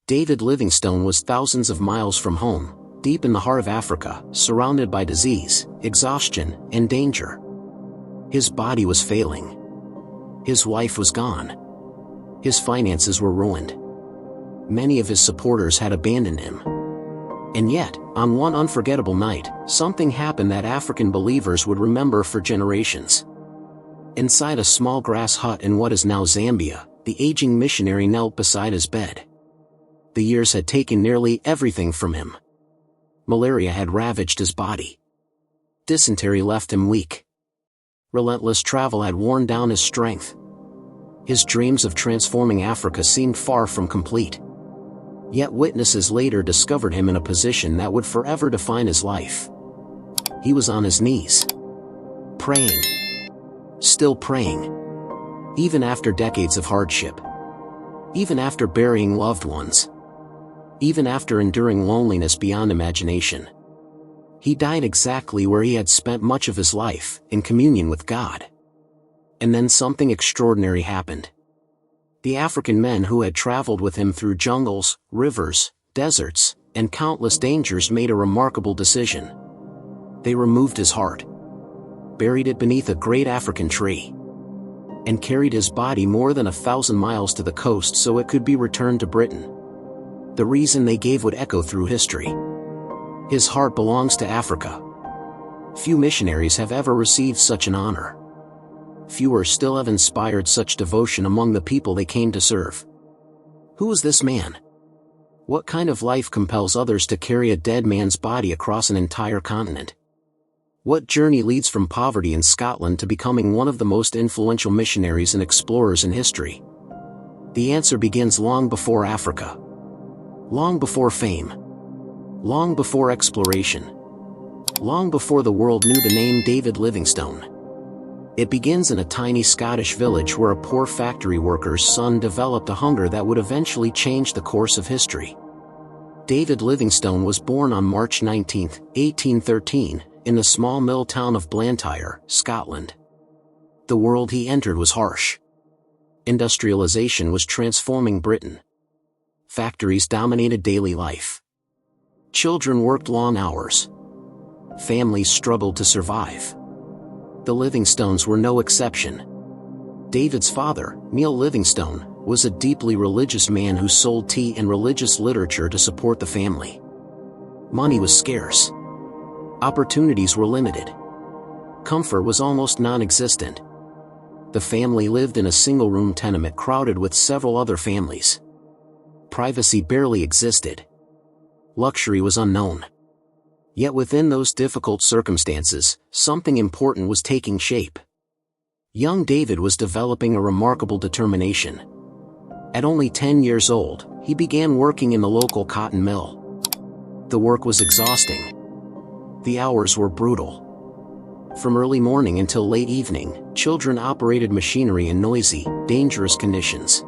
David Livingstone was thousands of miles from home, deep in the heart of Africa, surrounded by disease, exhaustion, and danger. His body was failing. His wife was gone. His finances were ruined. Many of his supporters had abandoned him. And yet, on one unforgettable night, something happened that African believers would remember for generations. Inside a small grass hut in what is now Zambia, the aging missionary knelt beside his bed. The years had taken nearly everything from him. Malaria had ravaged his body. Dysentery left him weak. Relentless travel had worn down his strength. His dreams of transforming Africa seemed far from complete. Yet witnesses later discovered him in a position that would forever define his life. He was on his knees. Praying. Still praying. Even after decades of hardship. Even after burying loved ones. Even after enduring loneliness beyond imagination. He died exactly where he had spent much of his life, in communion with God. And then something extraordinary happened. The African men who had traveled with him through jungles, rivers, deserts, and countless dangers made a remarkable decision. They removed his heart, buried it beneath a great African tree, and carried his body more than 1,000 miles to the coast so it could be returned to Britain. The reason they gave would echo through history. His heart belongs to Africa. Few missionaries have ever received such an honor. Fewer still have inspired such devotion among the people they came to serve. Who is this man? What kind of life compels others to carry a dead man's body across an entire continent? What journey leads from poverty in Scotland to becoming one of the most influential missionaries and explorers in history? The answer begins long before Africa. Long before fame. Long before exploration. Long before the world knew the name David Livingstone. It begins in a tiny Scottish village where a poor factory worker's son developed a hunger that would eventually change the course of history. David Livingstone was born on March 19, 1813, in the small mill town of Blantyre, Scotland. The world he entered was harsh. Industrialization was transforming Britain. Factories dominated daily life. Children worked long hours. Families struggled to survive. The Livingstones were no exception. David's father, Neil Livingstone, was a deeply religious man who sold tea and religious literature to support the family. Money was scarce. Opportunities were limited. Comfort was almost non-existent. The family lived in a single-room tenement crowded with several other families. Privacy barely existed. Luxury was unknown. Yet within those difficult circumstances, something important was taking shape. Young David was developing a remarkable determination. At only 10 years old, he began working in the local cotton mill. The work was exhausting. The hours were brutal. From early morning until late evening, children operated machinery in noisy, dangerous conditions.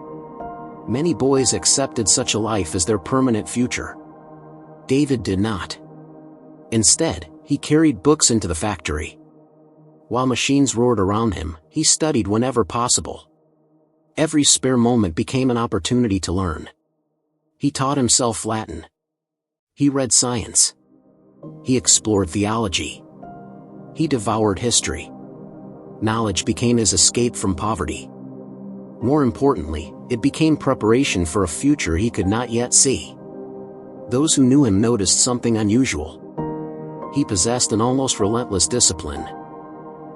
Many boys accepted such a life as their permanent future. David did not. Instead, he carried books into the factory. While machines roared around him, he studied whenever possible. Every spare moment became an opportunity to learn. He taught himself Latin. He read science. He explored theology. He devoured history. Knowledge became his escape from poverty. More importantly, it became preparation for a future he could not yet see. Those who knew him noticed something unusual. He possessed an almost relentless discipline.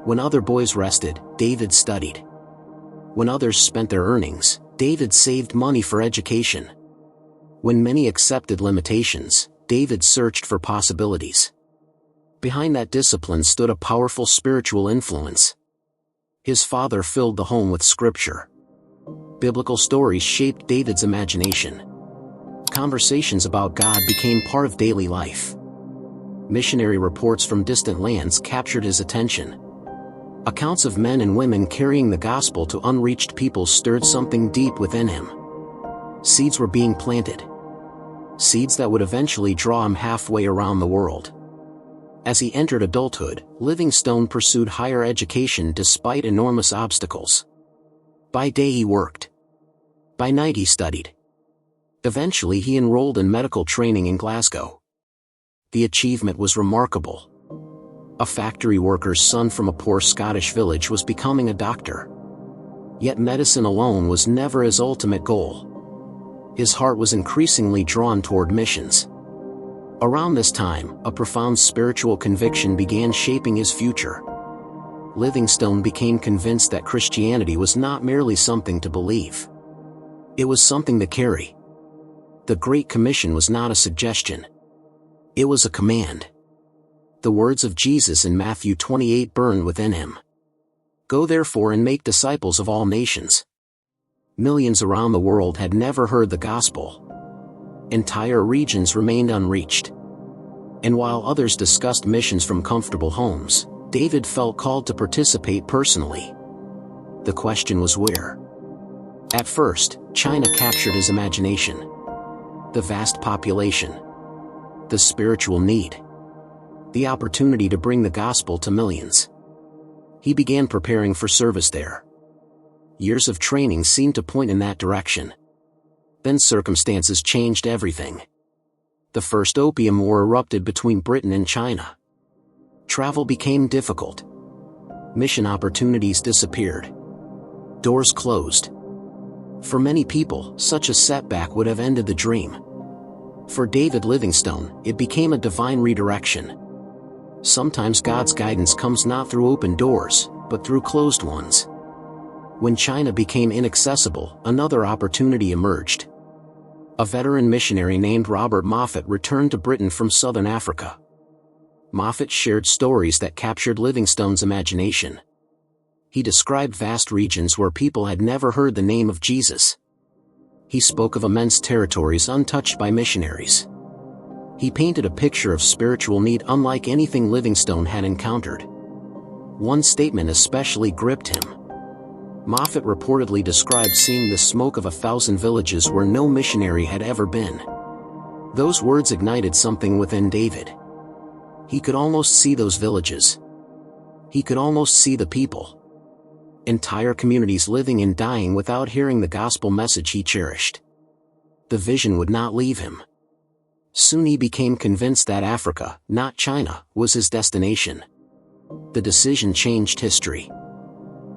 When other boys rested, David studied. When others spent their earnings, David saved money for education. When many accepted limitations, David searched for possibilities. Behind that discipline stood a powerful spiritual influence. His father filled the home with scripture. Biblical stories shaped David's imagination. Conversations about God became part of daily life. Missionary reports from distant lands captured his attention. Accounts of men and women carrying the gospel to unreached peoples stirred something deep within him. Seeds were being planted. Seeds that would eventually draw him halfway around the world. As he entered adulthood, Livingstone pursued higher education despite enormous obstacles. By day he worked. By night he studied. Eventually he enrolled in medical training in Glasgow. The achievement was remarkable. A factory worker's son from a poor Scottish village was becoming a doctor. Yet medicine alone was never his ultimate goal. His heart was increasingly drawn toward missions. Around this time, a profound spiritual conviction began shaping his future. Livingstone became convinced that Christianity was not merely something to believe. It was something to carry. The Great Commission was not a suggestion. It was a command. The words of Jesus in Matthew 28 burned within him. Go therefore and make disciples of all nations. Millions around the world had never heard the gospel. Entire regions remained unreached. And while others discussed missions from comfortable homes, David felt called to participate personally. The question was where? At first, China captured his imagination. The vast population. The spiritual need. The opportunity to bring the gospel to millions. He began preparing for service there. Years of training seemed to point in that direction. Then circumstances changed everything. The First Opium War erupted between Britain and China. Travel became difficult. Mission opportunities disappeared. Doors closed. For many people, such a setback would have ended the dream. For David Livingstone, it became a divine redirection. Sometimes God's guidance comes not through open doors, but through closed ones. When China became inaccessible, another opportunity emerged. A veteran missionary named Robert Moffat returned to Britain from southern Africa. Moffat shared stories that captured Livingstone's imagination. He described vast regions where people had never heard the name of Jesus. He spoke of immense territories untouched by missionaries. He painted a picture of spiritual need unlike anything Livingstone had encountered. One statement especially gripped him. Moffat reportedly described seeing the smoke of 1,000 villages where no missionary had ever been. Those words ignited something within David. He could almost see those villages. He could almost see the people. Entire communities living and dying without hearing the gospel message he cherished. The vision would not leave him. Soon he became convinced that Africa, not China, was his destination. The decision changed history.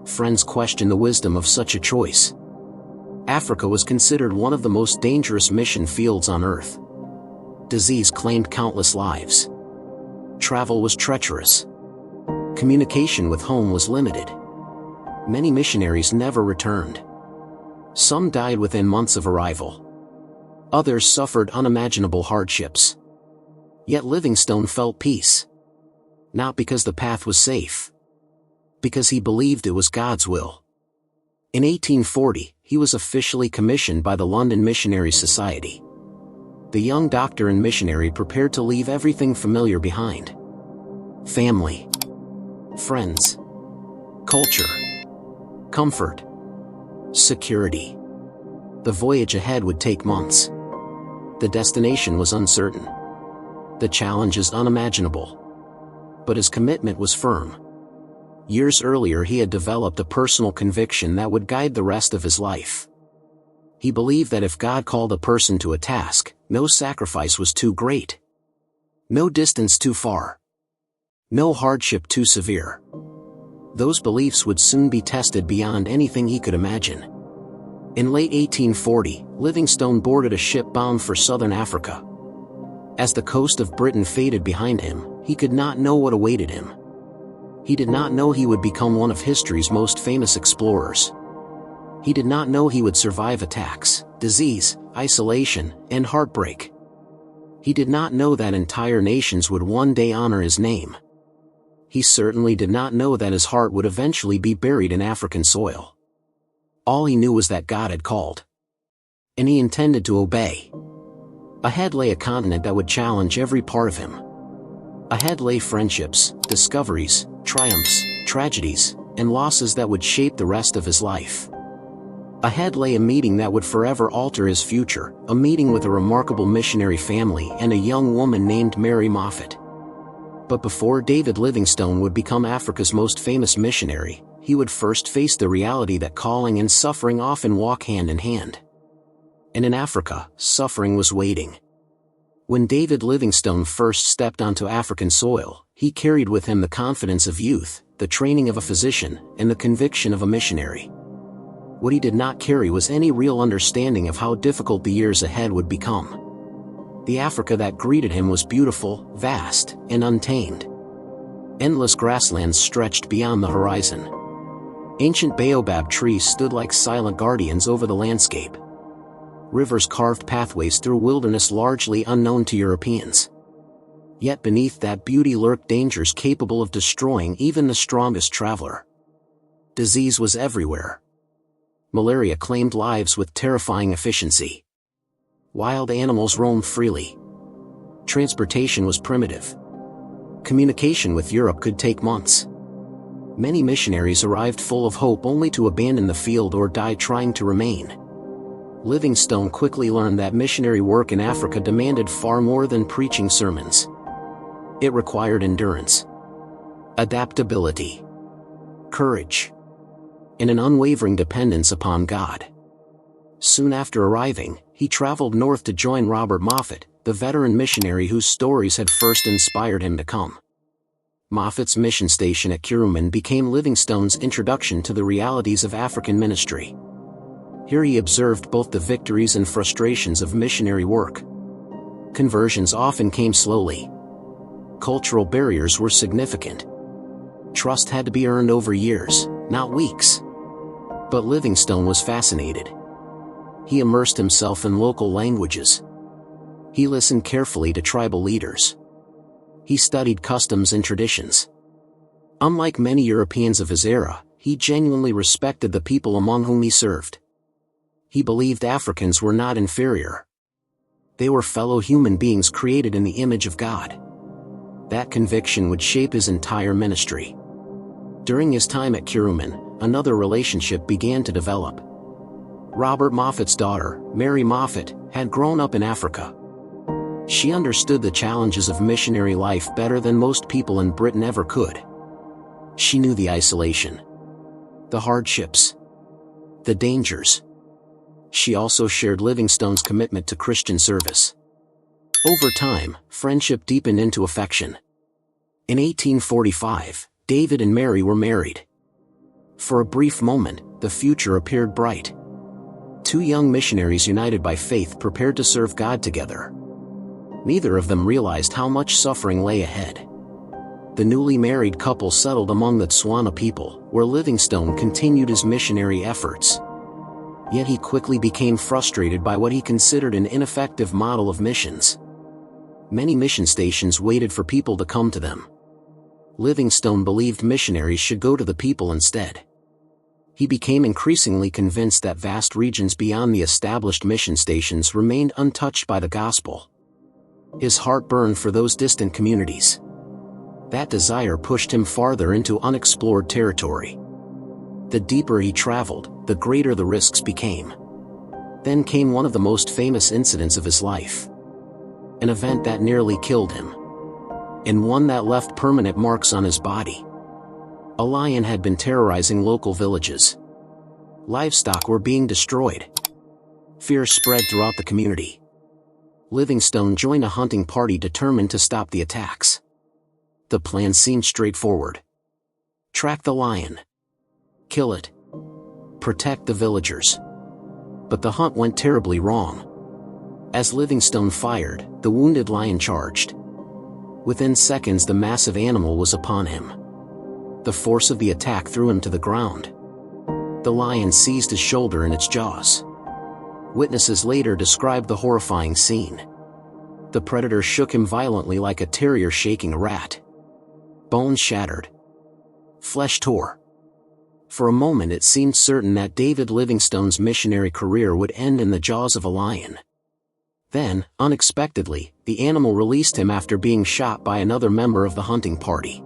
Friends questioned the wisdom of such a choice. Africa was considered one of the most dangerous mission fields on earth. Disease claimed countless lives. Travel was treacherous. Communication with home was limited. Many missionaries never returned. Some died within months of arrival. Others suffered unimaginable hardships. Yet Livingstone felt peace. Not because the path was safe. Because he believed it was God's will. In 1840, he was officially commissioned by the London Missionary Society. The young doctor and missionary prepared to leave everything familiar behind. Family. Friends. Culture. Comfort. Security. The voyage ahead would take months. The destination was uncertain. The challenges unimaginable. But his commitment was firm. Years earlier he had developed a personal conviction that would guide the rest of his life. He believed that if God called a person to a task, no sacrifice was too great. No distance too far. No hardship too severe. Those beliefs would soon be tested beyond anything he could imagine. In late 1840, Livingstone boarded a ship bound for southern Africa. As the coast of Britain faded behind him, he could not know what awaited him. He did not know he would become one of history's most famous explorers. He did not know he would survive attacks, disease, isolation, and heartbreak. He did not know that entire nations would one day honor his name. He certainly did not know that his heart would eventually be buried in African soil. All he knew was that God had called. And he intended to obey. Ahead lay a continent that would challenge every part of him. Ahead lay friendships, discoveries, triumphs, tragedies, and losses that would shape the rest of his life. Ahead lay a meeting that would forever alter his future, a meeting with a remarkable missionary family and a young woman named Mary Moffat. But before David Livingstone would become Africa's most famous missionary, he would first face the reality that calling and suffering often walk hand in hand. And in Africa, suffering was waiting. When David Livingstone first stepped onto African soil, he carried with him the confidence of youth, the training of a physician, and the conviction of a missionary. What he did not carry was any real understanding of how difficult the years ahead would become. The Africa that greeted him was beautiful, vast, and untamed. Endless grasslands stretched beyond the horizon. Ancient baobab trees stood like silent guardians over the landscape. Rivers carved pathways through wilderness largely unknown to Europeans. Yet beneath that beauty lurked dangers capable of destroying even the strongest traveler. Disease was everywhere. Malaria claimed lives with terrifying efficiency. Wild animals roamed freely. Transportation was primitive. Communication with Europe could take months. Many missionaries arrived full of hope only to abandon the field or die trying to remain. Livingstone quickly learned that missionary work in Africa demanded far more than preaching sermons. It required endurance, adaptability, courage, and an unwavering dependence upon God. Soon after arriving, he traveled north to join Robert Moffat, the veteran missionary whose stories had first inspired him to come. Moffat's mission station at Kuruman became Livingstone's introduction to the realities of African ministry. Here he observed both the victories and frustrations of missionary work. Conversions often came slowly. Cultural barriers were significant. Trust had to be earned over years, not weeks. But Livingstone was fascinated. He immersed himself in local languages. He listened carefully to tribal leaders. He studied customs and traditions. Unlike many Europeans of his era, he genuinely respected the people among whom he served. He believed Africans were not inferior. They were fellow human beings created in the image of God. That conviction would shape his entire ministry. During his time at Kuruman, another relationship began to develop. Robert Moffat's daughter, Mary Moffat, had grown up in Africa. She understood the challenges of missionary life better than most people in Britain ever could. She knew the isolation, the hardships, the dangers. She also shared Livingstone's commitment to Christian service. Over time, friendship deepened into affection. In 1845, David and Mary were married. For a brief moment, the future appeared bright. Two young missionaries united by faith prepared to serve God together. Neither of them realized how much suffering lay ahead. The newly married couple settled among the Tswana people, where Livingstone continued his missionary efforts. Yet he quickly became frustrated by what he considered an ineffective model of missions. Many mission stations waited for people to come to them. Livingstone believed missionaries should go to the people instead. He became increasingly convinced that vast regions beyond the established mission stations remained untouched by the gospel. His heart burned for those distant communities. That desire pushed him farther into unexplored territory. The deeper he traveled, the greater the risks became. Then came one of the most famous incidents of his life. An event that nearly killed him. And one that left permanent marks on his body. A lion had been terrorizing local villages. Livestock were being destroyed. Fear spread throughout the community. Livingstone joined a hunting party determined to stop the attacks. The plan seemed straightforward. Track the lion. Kill it. Protect the villagers. But the hunt went terribly wrong. As Livingstone fired, the wounded lion charged. Within seconds the massive animal was upon him. The force of the attack threw him to the ground. The lion seized his shoulder in its jaws. Witnesses later described the horrifying scene. The predator shook him violently like a terrier shaking a rat. Bones shattered. Flesh tore. For a moment it seemed certain that David Livingstone's missionary career would end in the jaws of a lion. Then, unexpectedly, the animal released him after being shot by another member of the hunting party.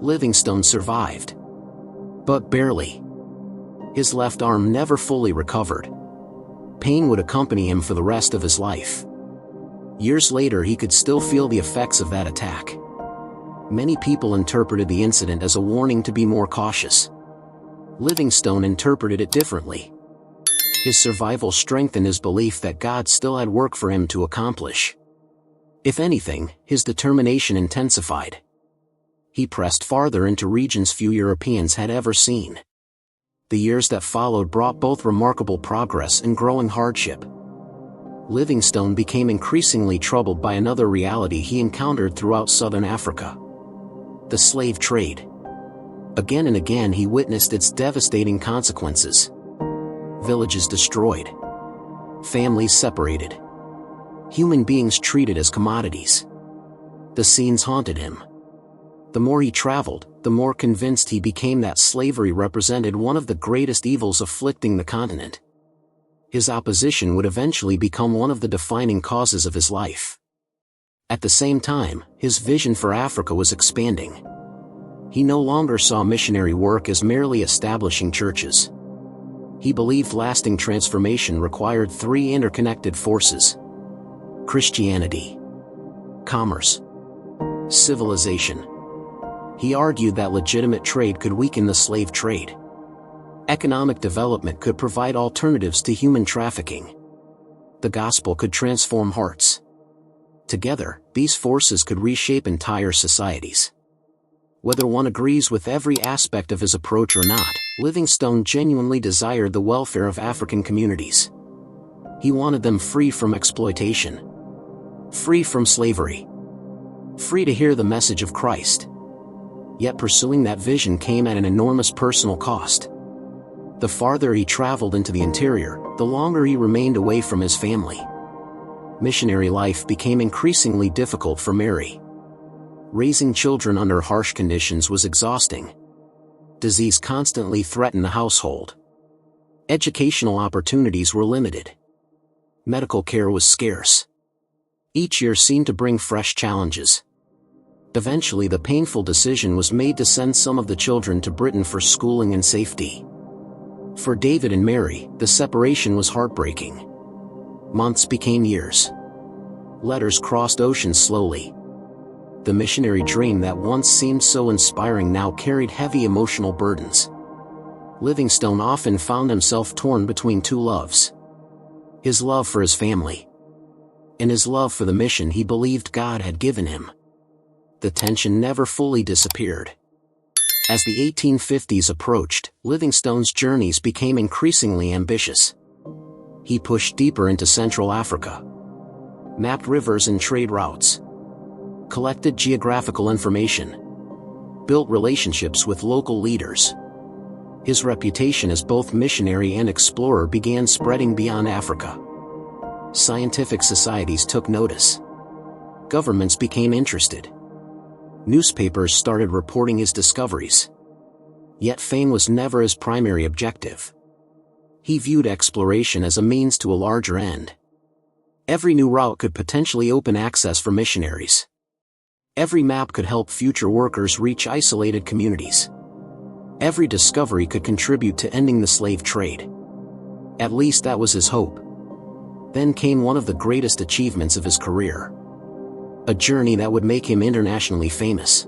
Livingstone survived. But barely. His left arm never fully recovered. Pain would accompany him for the rest of his life. Years later he could still feel the effects of that attack. Many people interpreted the incident as a warning to be more cautious. Livingstone interpreted it differently. His survival strengthened his belief that God still had work for him to accomplish. If anything, his determination intensified. He pressed farther into regions few Europeans had ever seen. The years that followed brought both remarkable progress and growing hardship. Livingstone became increasingly troubled by another reality he encountered throughout southern Africa: the slave trade. Again and again he witnessed its devastating consequences. Villages destroyed. Families separated. Human beings treated as commodities. The scenes haunted him. The more he traveled, the more convinced he became that slavery represented one of the greatest evils afflicting the continent. His opposition would eventually become one of the defining causes of his life. At the same time, his vision for Africa was expanding. He no longer saw missionary work as merely establishing churches. He believed lasting transformation required three interconnected forces: Christianity, commerce, civilization. He argued that legitimate trade could weaken the slave trade. Economic development could provide alternatives to human trafficking. The gospel could transform hearts. Together, these forces could reshape entire societies. Whether one agrees with every aspect of his approach or not, Livingstone genuinely desired the welfare of African communities. He wanted them free from exploitation, free from slavery, free to hear the message of Christ. Yet pursuing that vision came at an enormous personal cost. The farther he traveled into the interior, the longer he remained away from his family. Missionary life became increasingly difficult for Mary. Raising children under harsh conditions was exhausting. Disease constantly threatened the household. Educational opportunities were limited. Medical care was scarce. Each year seemed to bring fresh challenges. Eventually the painful decision was made to send some of the children to Britain for schooling and safety. For David and Mary, the separation was heartbreaking. Months became years. Letters crossed oceans slowly. The missionary dream that once seemed so inspiring now carried heavy emotional burdens. Livingstone often found himself torn between two loves: his love for his family, and his love for the mission he believed God had given him. The tension never fully disappeared. As the 1850s approached, Livingstone's journeys became increasingly ambitious. He pushed deeper into Central Africa, mapped rivers and trade routes, collected geographical information, built relationships with local leaders. His reputation as both missionary and explorer began spreading beyond Africa. Scientific societies took notice. Governments became interested. Newspapers started reporting his discoveries. Yet fame was never his primary objective. He viewed exploration as a means to a larger end. Every new route could potentially open access for missionaries. Every map could help future workers reach isolated communities. Every discovery could contribute to ending the slave trade. At least that was his hope. Then came one of the greatest achievements of his career. A journey that would make him internationally famous.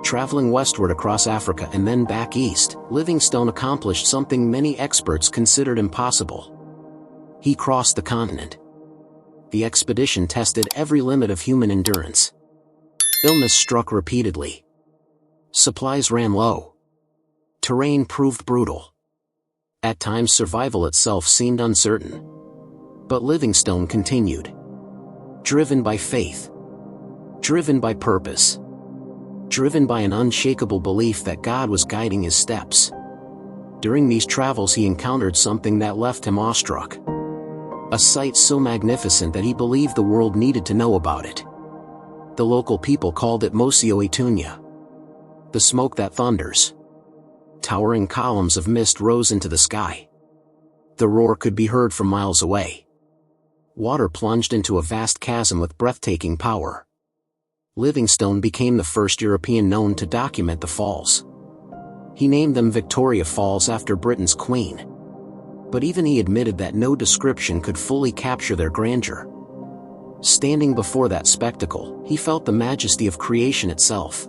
Traveling westward across Africa and then back east, Livingstone accomplished something many experts considered impossible. He crossed the continent. The expedition tested every limit of human endurance. Illness struck repeatedly. Supplies ran low. Terrain proved brutal. At times survival itself seemed uncertain. But Livingstone continued. Driven by faith. Driven by purpose. Driven by an unshakable belief that God was guiding his steps. During these travels he encountered something that left him awestruck. A sight so magnificent that he believed the world needed to know about it. The local people called it Mosio Itunya. The smoke that thunders. Towering columns of mist rose into the sky. The roar could be heard from miles away. Water plunged into a vast chasm with breathtaking power. Livingstone became the first European known to document the falls. He named them Victoria Falls after Britain's queen. But even he admitted that no description could fully capture their grandeur. Standing before that spectacle, he felt the majesty of creation itself.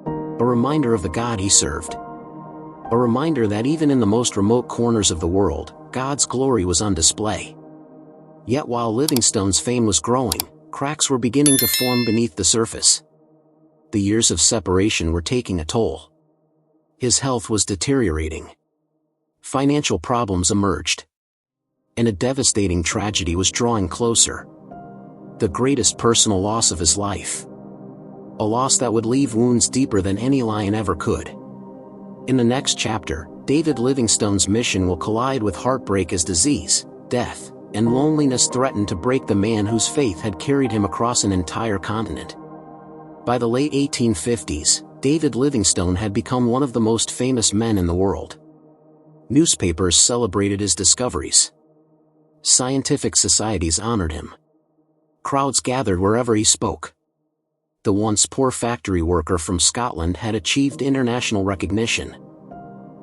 A reminder of the God he served. A reminder that even in the most remote corners of the world, God's glory was on display. Yet while Livingstone's fame was growing, cracks were beginning to form beneath the surface. The years of separation were taking a toll. His health was deteriorating. Financial problems emerged. And a devastating tragedy was drawing closer. The greatest personal loss of his life. A loss that would leave wounds deeper than any lion ever could. In the next chapter, David Livingstone's mission will collide with heartbreak as disease, death, and loneliness threatened to break the man whose faith had carried him across an entire continent. By the late 1850s, David Livingstone had become one of the most famous men in the world. Newspapers celebrated his discoveries. Scientific societies honored him. Crowds gathered wherever he spoke. The once poor factory worker from Scotland had achieved international recognition.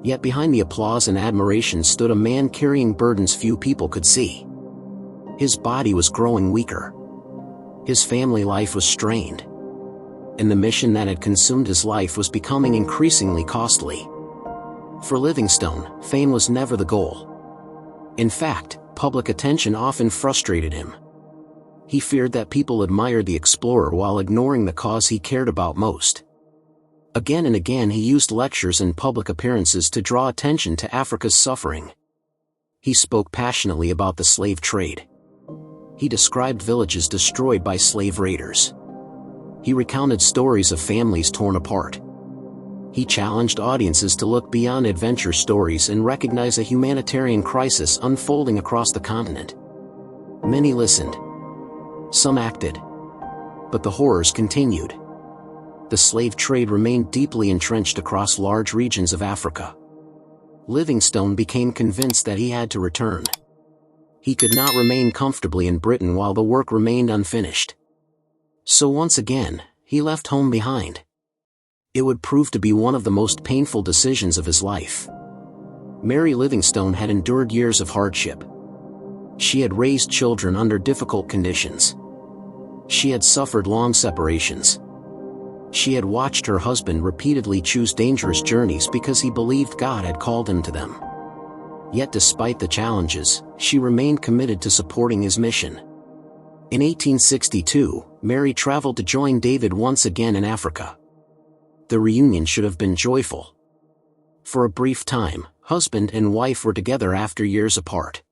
Yet behind the applause and admiration stood a man carrying burdens few people could see. His body was growing weaker. His family life was strained. And the mission that had consumed his life was becoming increasingly costly. For Livingstone, fame was never the goal. In fact, public attention often frustrated him. He feared that people admired the explorer while ignoring the cause he cared about most. Again and again he used lectures and public appearances to draw attention to Africa's suffering. He spoke passionately about the slave trade. He described villages destroyed by slave raiders. He recounted stories of families torn apart. He challenged audiences to look beyond adventure stories and recognize a humanitarian crisis unfolding across the continent. Many listened. Some acted. But the horrors continued. The slave trade remained deeply entrenched across large regions of Africa. Livingstone became convinced that he had to return. He could not remain comfortably in Britain while the work remained unfinished. So once again, he left home behind. It would prove to be one of the most painful decisions of his life. Mary Livingstone had endured years of hardship. She had raised children under difficult conditions. She had suffered long separations. She had watched her husband repeatedly choose dangerous journeys because he believed God had called him to them. Yet despite the challenges, she remained committed to supporting his mission. In 1862, Mary traveled to join David once again in Africa. The reunion should have been joyful. For a brief time, husband and wife were together after years apart.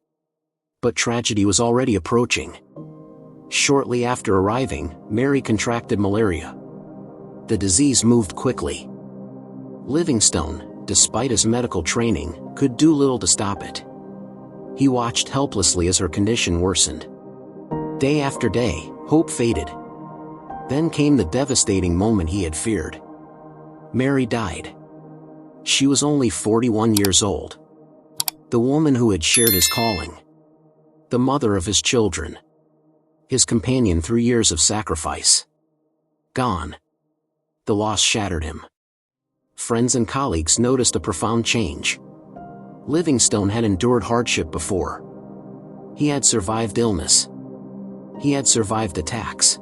But tragedy was already approaching. Shortly after arriving, Mary contracted malaria. The disease moved quickly. Livingstone, despite his medical training, could do little to stop it. He watched helplessly as her condition worsened. Day after day, hope faded. Then came the devastating moment he had feared. Mary died. She was only 41 years old. The woman who had shared his calling. The mother of his children. His companion through years of sacrifice. Gone. The loss shattered him. Friends and colleagues noticed a profound change. Livingstone had endured hardship before. He had survived illness. He had survived attacks.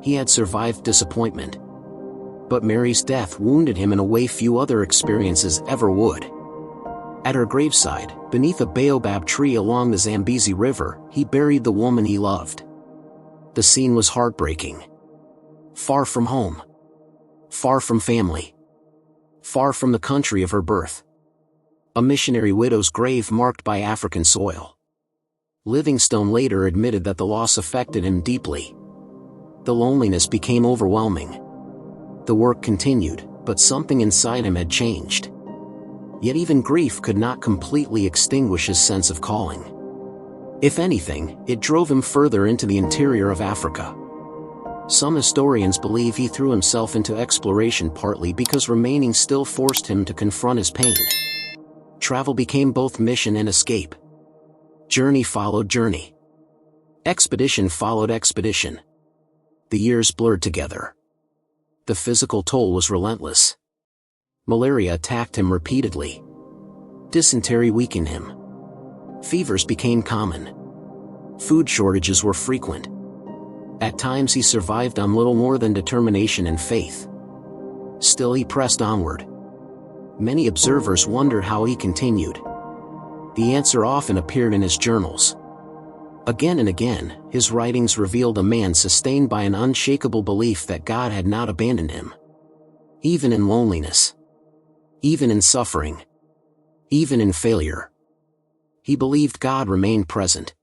He had survived disappointment. But Mary's death wounded him in a way few other experiences ever would. At her graveside, beneath a baobab tree along the Zambezi River, he buried the woman he loved. The scene was heartbreaking. Far from home. Far from family. Far from the country of her birth. A missionary widow's grave marked by African soil. Livingstone later admitted that the loss affected him deeply. The loneliness became overwhelming. The work continued, but something inside him had changed. Yet even grief could not completely extinguish his sense of calling. If anything, it drove him further into the interior of Africa. Some historians believe he threw himself into exploration partly because remaining still forced him to confront his pain. Travel became both mission and escape. Journey followed journey. Expedition followed expedition. The years blurred together. The physical toll was relentless. Malaria attacked him repeatedly. Dysentery weakened him. Fevers became common. Food shortages were frequent. At times he survived on little more than determination and faith. Still he pressed onward. Many observers wondered how he continued. The answer often appeared in his journals. Again and again, his writings revealed a man sustained by an unshakable belief that God had not abandoned him. Even in loneliness. Even in suffering. Even in failure. He believed God remained present.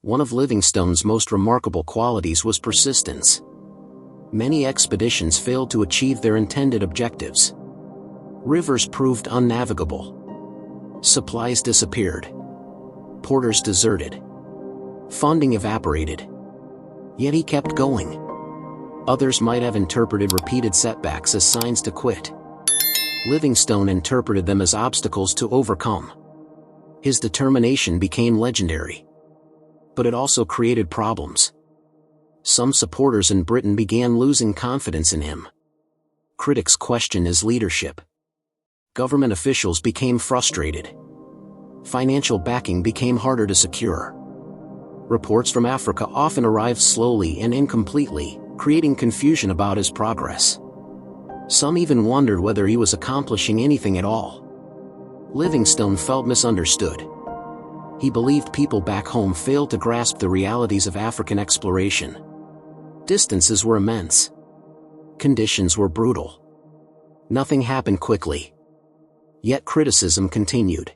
One of Livingstone's most remarkable qualities was persistence. Many expeditions failed to achieve their intended objectives. Rivers proved unnavigable. Supplies disappeared. Porters deserted. Funding evaporated. Yet he kept going. Others might have interpreted repeated setbacks as signs to quit. Livingstone interpreted them as obstacles to overcome. His determination became legendary. But it also created problems. Some supporters in Britain began losing confidence in him. Critics questioned his leadership. Government officials became frustrated. Financial backing became harder to secure. Reports from Africa often arrived slowly and incompletely, creating confusion about his progress. Some even wondered whether he was accomplishing anything at all. Livingstone felt misunderstood. He believed people back home failed to grasp the realities of African exploration. Distances were immense. Conditions were brutal. Nothing happened quickly. Yet criticism continued.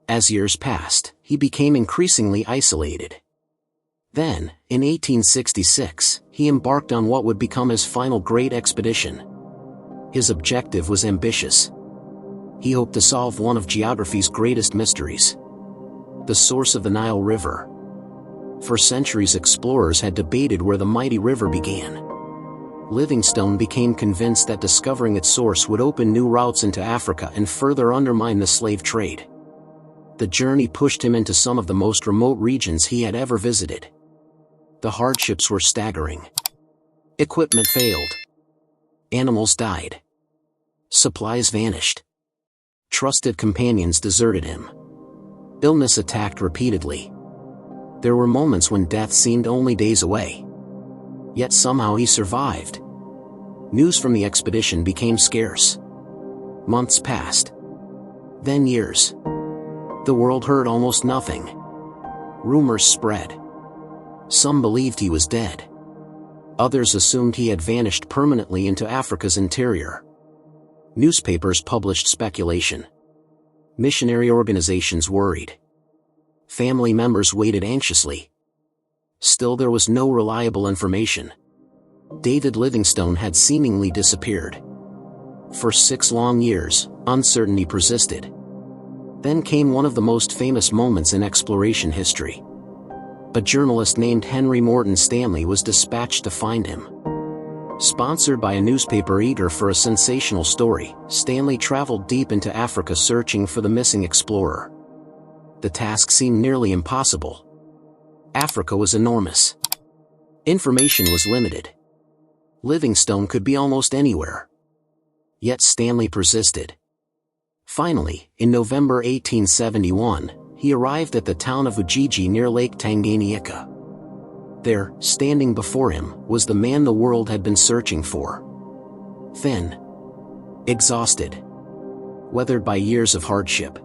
As years passed, he became increasingly isolated. Then, in 1866, he embarked on what would become his final great expedition. His objective was ambitious. He hoped to solve one of geography's greatest mysteries: the source of the Nile River. For centuries, explorers had debated where the mighty river began. Livingstone became convinced that discovering its source would open new routes into Africa and further undermine the slave trade. The journey pushed him into some of the most remote regions he had ever visited. The hardships were staggering. Equipment failed. Animals died. Supplies vanished. Trusted companions deserted him. Illness attacked repeatedly. There were moments when death seemed only days away. Yet somehow he survived. News from the expedition became scarce. Months passed. Then years. The world heard almost nothing. Rumors spread. Some believed he was dead. Others assumed he had vanished permanently into Africa's interior. Newspapers published speculation. Missionary organizations worried. Family members waited anxiously. Still, there was no reliable information. David Livingstone had seemingly disappeared. For 6 long years, uncertainty persisted. Then came one of the most famous moments in exploration history. A journalist named Henry Morton Stanley was dispatched to find him. Sponsored by a newspaper eager for a sensational story, Stanley traveled deep into Africa searching for the missing explorer. The task seemed nearly impossible. Africa was enormous. Information was limited. Livingstone could be almost anywhere. Yet Stanley persisted. Finally, in November 1871, he arrived at the town of Ujiji near Lake Tanganyika. There, standing before him, was the man the world had been searching for. Thin. Exhausted. Weathered by years of hardship.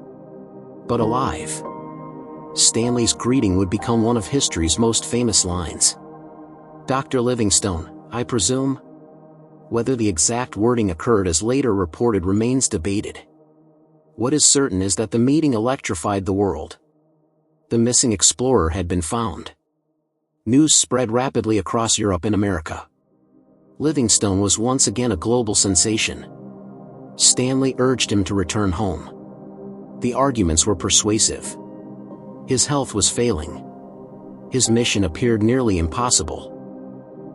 But alive. Stanley's greeting would become one of history's most famous lines. "Dr. Livingstone, I presume?" Whether the exact wording occurred as later reported remains debated. What is certain is that the meeting electrified the world. The missing explorer had been found. News spread rapidly across Europe and America. Livingstone was once again a global sensation. Stanley urged him to return home. The arguments were persuasive. His health was failing. His mission appeared nearly impossible.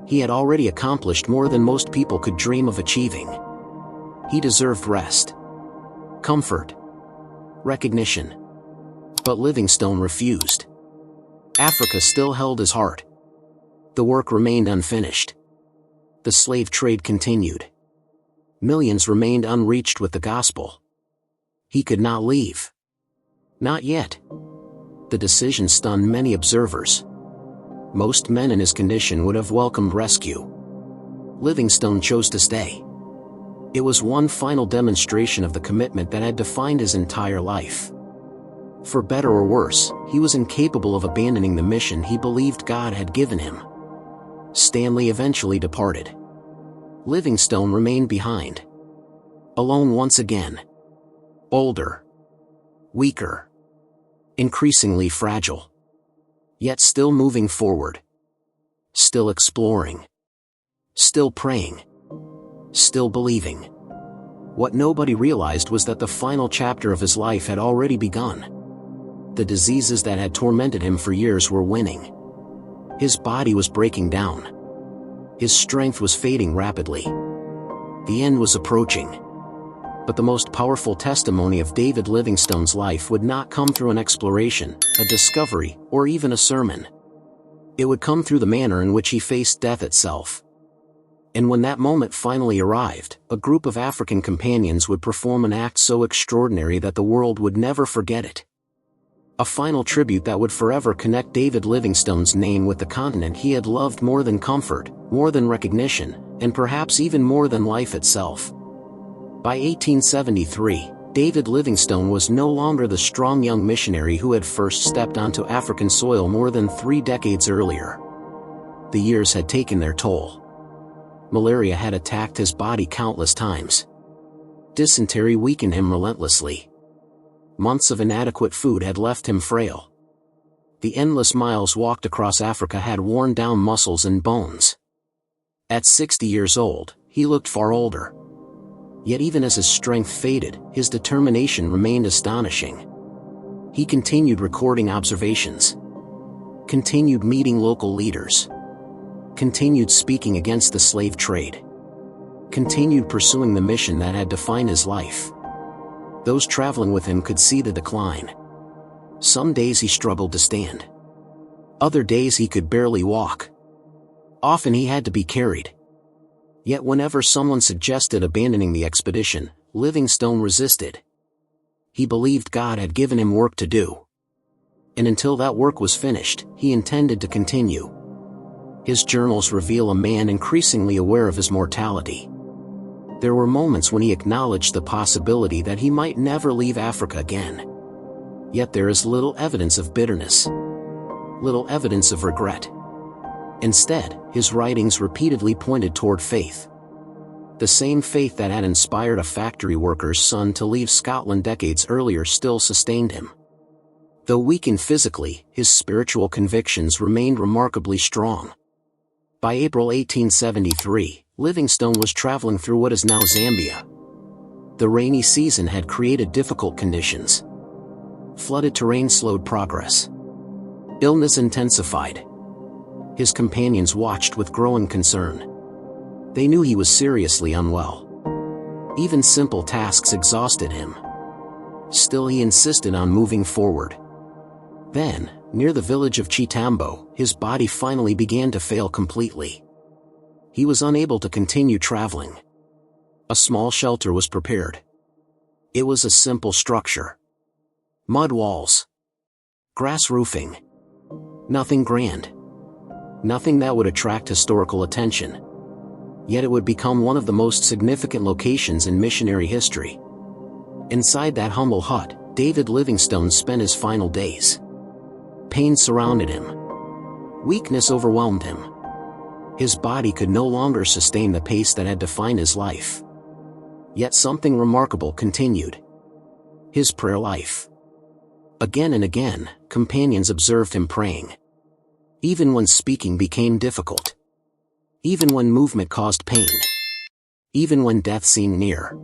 He had already accomplished more than most people could dream of achieving. He deserved rest, comfort, recognition. But Livingstone refused. Africa still held his heart. The work remained unfinished. The slave trade continued. Millions remained unreached with the gospel. He could not leave. Not yet. The decision stunned many observers. Most men in his condition would have welcomed rescue. Livingstone chose to stay. It was one final demonstration of the commitment that had defined his entire life. For better or worse, he was incapable of abandoning the mission he believed God had given him. Stanley eventually departed. Livingstone remained behind. Alone once again. Older. Weaker. Increasingly fragile. Yet still moving forward. Still exploring. Still praying. Still believing. What nobody realized was that the final chapter of his life had already begun. The diseases that had tormented him for years were winning. His body was breaking down. His strength was fading rapidly. The end was approaching. But the most powerful testimony of David Livingstone's life would not come through an exploration, a discovery, or even a sermon. It would come through the manner in which he faced death itself. And when that moment finally arrived, a group of African companions would perform an act so extraordinary that the world would never forget it. A final tribute that would forever connect David Livingstone's name with the continent he had loved more than comfort, more than recognition, and perhaps even more than life itself. By 1873, David Livingstone was no longer the strong young missionary who had first stepped onto African soil more than 3 decades earlier. The years had taken their toll. Malaria had attacked his body countless times. Dysentery weakened him relentlessly. Months of inadequate food had left him frail. The endless miles walked across Africa had worn down muscles and bones. At 60 years old, he looked far older. Yet even as his strength faded, his determination remained astonishing. He continued recording observations. Continued meeting local leaders. Continued speaking against the slave trade. Continued pursuing the mission that had defined his life. Those traveling with him could see the decline. Some days he struggled to stand. Other days he could barely walk. Often he had to be carried. Yet whenever someone suggested abandoning the expedition, Livingstone resisted. He believed God had given him work to do. And until that work was finished, he intended to continue. His journals reveal a man increasingly aware of his mortality. There were moments when he acknowledged the possibility that he might never leave Africa again. Yet there is little evidence of bitterness. Little evidence of regret. Instead, his writings repeatedly pointed toward faith. The same faith that had inspired a factory worker's son to leave Scotland decades earlier still sustained him. Though weakened physically, his spiritual convictions remained remarkably strong. By April 1873, Livingstone was traveling through what is now Zambia. The rainy season had created difficult conditions. Flooded terrain slowed progress. Illness intensified. His companions watched with growing concern. They knew he was seriously unwell. Even simple tasks exhausted him. Still he insisted on moving forward. Then, near the village of Chitambo, his body finally began to fail completely. He was unable to continue traveling. A small shelter was prepared. It was a simple structure. Mud walls. Grass roofing. Nothing grand. Nothing that would attract historical attention. Yet it would become one of the most significant locations in missionary history. Inside that humble hut, David Livingstone spent his final days. Pain surrounded him. Weakness overwhelmed him. His body could no longer sustain the pace that had defined his life. Yet something remarkable continued. His prayer life. Again and again, companions observed him praying. Even when speaking became difficult. Even when movement caused pain. Even when death seemed near.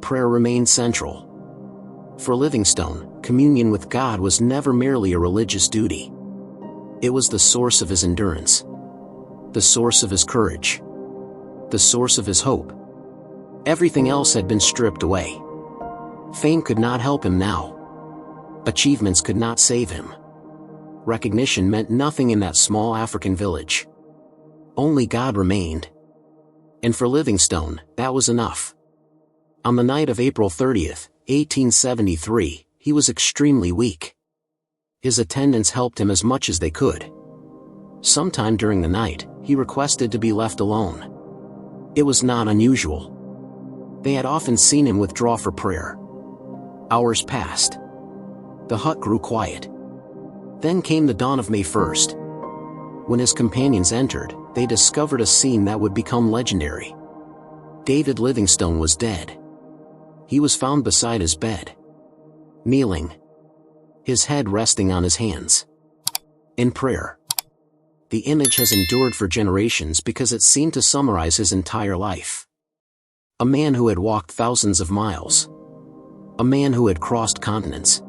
Prayer remained central. For Livingstone, communion with God was never merely a religious duty. It was the source of his endurance. The source of his courage. The source of his hope. Everything else had been stripped away. Fame could not help him now. Achievements could not save him. Recognition meant nothing in that small African village. Only God remained. And for Livingstone, that was enough. On the night of April 30th, 1873, he was extremely weak. His attendants helped him as much as they could. Sometime during the night, he requested to be left alone. It was not unusual. They had often seen him withdraw for prayer. Hours passed. The hut grew quiet. Then came the dawn of May 1st. When his companions entered, they discovered a scene that would become legendary. David Livingstone was dead. He was found beside his bed, kneeling, his head resting on his hands, in prayer. The image has endured for generations because it seemed to summarize his entire life. A man who had walked thousands of miles. A man who had crossed continents.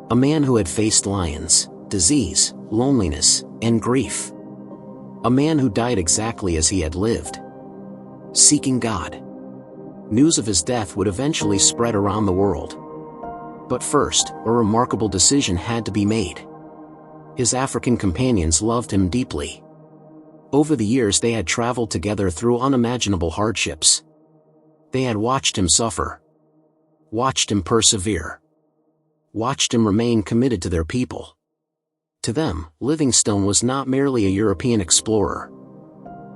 A man who had faced lions, disease, loneliness, and grief. A man who died exactly as he had lived, seeking God. News of his death would eventually spread around the world. But first, a remarkable decision had to be made. His African companions loved him deeply. Over the years they had traveled together through unimaginable hardships. They had watched him suffer, watched him persevere, watched him remain committed to their people. To them, Livingstone was not merely a European explorer.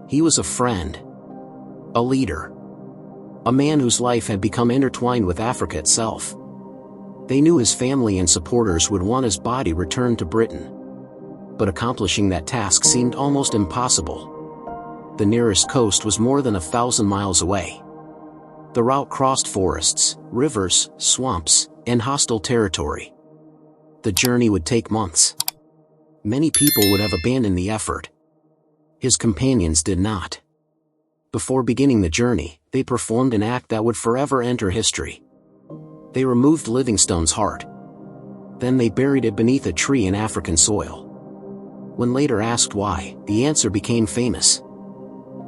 He was a friend, a leader, a man whose life had become intertwined with Africa itself. They knew his family and supporters would want his body returned to Britain. But accomplishing that task seemed almost impossible. The nearest coast was more than 1,000 miles away. The route crossed forests, rivers, swamps, and hostile territory. The journey would take months. Many people would have abandoned the effort. His companions did not. Before beginning the journey, they performed an act that would forever enter history. They removed Livingstone's heart. Then they buried it beneath a tree in African soil. When later asked why, the answer became famous.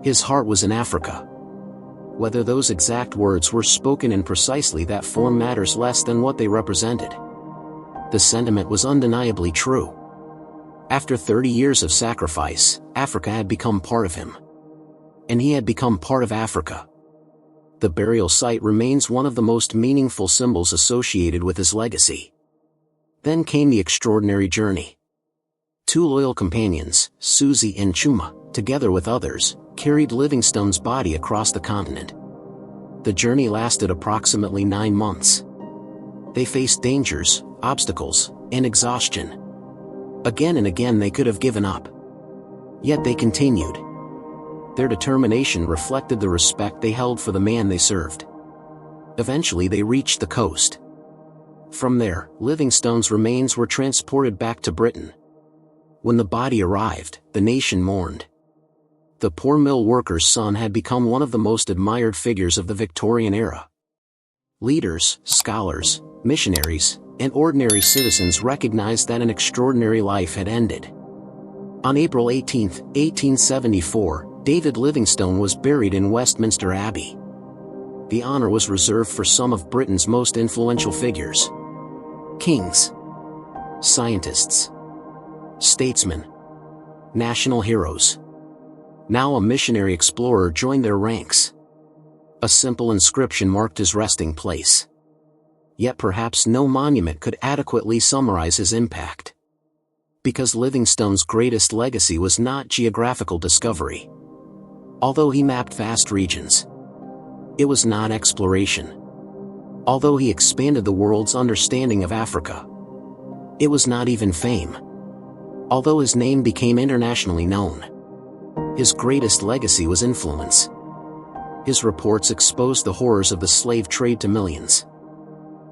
His heart was in Africa. Whether those exact words were spoken in precisely that form matters less than what they represented. The sentiment was undeniably true. After 30 years of sacrifice, Africa had become part of him. And he had become part of Africa. The burial site remains one of the most meaningful symbols associated with his legacy. Then came the extraordinary journey. 2 loyal companions, Susie and Chuma, together with others, carried Livingstone's body across the continent. The journey lasted approximately 9 months. They faced dangers, obstacles, and exhaustion. Again and again they could have given up. Yet they continued. Their determination reflected the respect they held for the man they served. Eventually they reached the coast. From there, Livingstone's remains were transported back to Britain. When the body arrived, the nation mourned. The poor mill worker's son had become one of the most admired figures of the Victorian era. Leaders, scholars, missionaries, and ordinary citizens recognized that an extraordinary life had ended. On April 18, 1874, David Livingstone was buried in Westminster Abbey. The honor was reserved for some of Britain's most influential figures. Kings, scientists, statesmen, national heroes. Now a missionary explorer joined their ranks. A simple inscription marked his resting place. Yet perhaps no monument could adequately summarize his impact. Because Livingstone's greatest legacy was not geographical discovery. Although he mapped vast regions, it was not exploration. Although he expanded the world's understanding of Africa, it was not even fame. Although his name became internationally known, his greatest legacy was influence. His reports exposed the horrors of the slave trade to millions.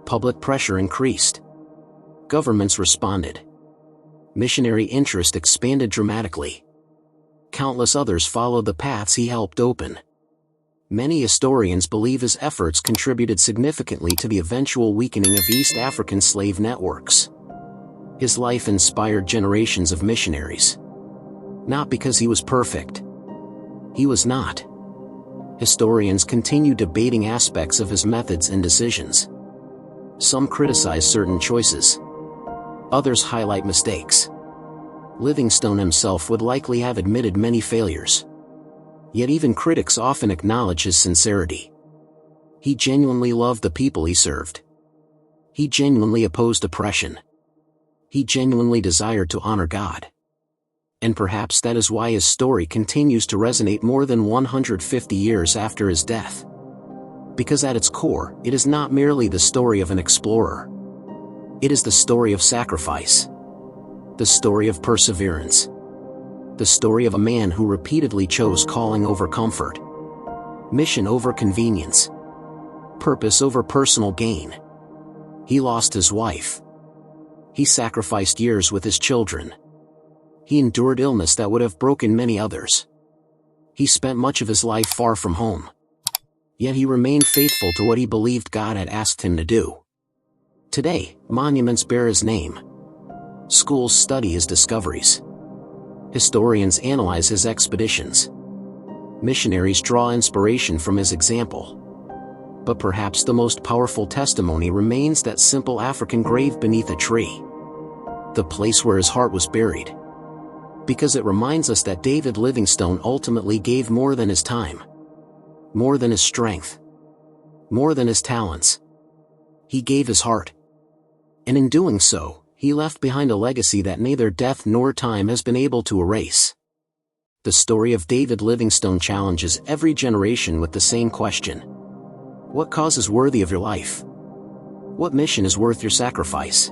Public pressure increased. Governments responded. Missionary interest expanded dramatically. Countless others followed the paths he helped open. Many historians believe his efforts contributed significantly to the eventual weakening of East African slave networks. His life inspired generations of missionaries. Not because he was perfect. He was not. Historians continue debating aspects of his methods and decisions. Some criticize certain choices. Others highlight mistakes. Livingstone himself would likely have admitted many failures. Yet even critics often acknowledge his sincerity. He genuinely loved the people he served. He genuinely opposed oppression. He genuinely desired to honor God. And perhaps that is why his story continues to resonate more than 150 years after his death. Because at its core, it is not merely the story of an explorer. It is the story of sacrifice. The story of perseverance. The story of a man who repeatedly chose calling over comfort, mission over convenience, purpose over personal gain. He lost his wife. He sacrificed years with his children. He endured illness that would have broken many others. He spent much of his life far from home. Yet he remained faithful to what he believed God had asked him to do. Today, monuments bear his name. Schools study his discoveries. Historians analyze his expeditions. Missionaries draw inspiration from his example. But perhaps the most powerful testimony remains that simple African grave beneath a tree. The place where his heart was buried. Because it reminds us that David Livingstone ultimately gave more than his time. More than his strength. More than his talents. He gave his heart. And in doing so, he left behind a legacy that neither death nor time has been able to erase. The story of David Livingstone challenges every generation with the same question. What cause is worthy of your life? What mission is worth your sacrifice?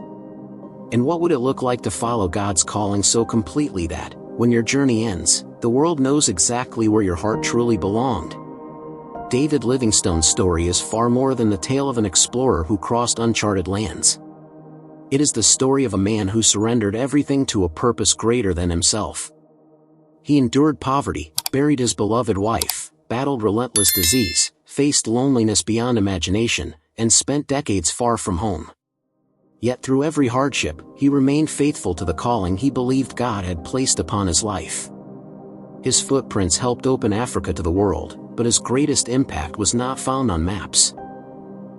And what would it look like to follow God's calling so completely that, when your journey ends, the world knows exactly where your heart truly belonged? David Livingstone's story is far more than the tale of an explorer who crossed uncharted lands. It is the story of a man who surrendered everything to a purpose greater than himself. He endured poverty, buried his beloved wife, battled relentless disease, faced loneliness beyond imagination, and spent decades far from home. Yet through every hardship, he remained faithful to the calling he believed God had placed upon his life. His footprints helped open Africa to the world, but his greatest impact was not found on maps.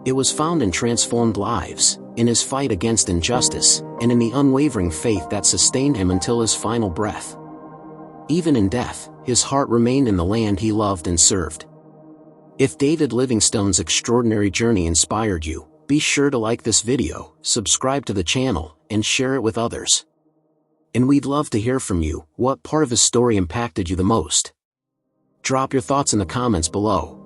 It was found in transformed lives, in his fight against injustice, and in the unwavering faith that sustained him until his final breath. Even in death, his heart remained in the land he loved and served. If David Livingstone's extraordinary journey inspired you, be sure to like this video, subscribe to the channel, and share it with others. And we'd love to hear from you. What part of his story impacted you the most? Drop your thoughts in the comments below.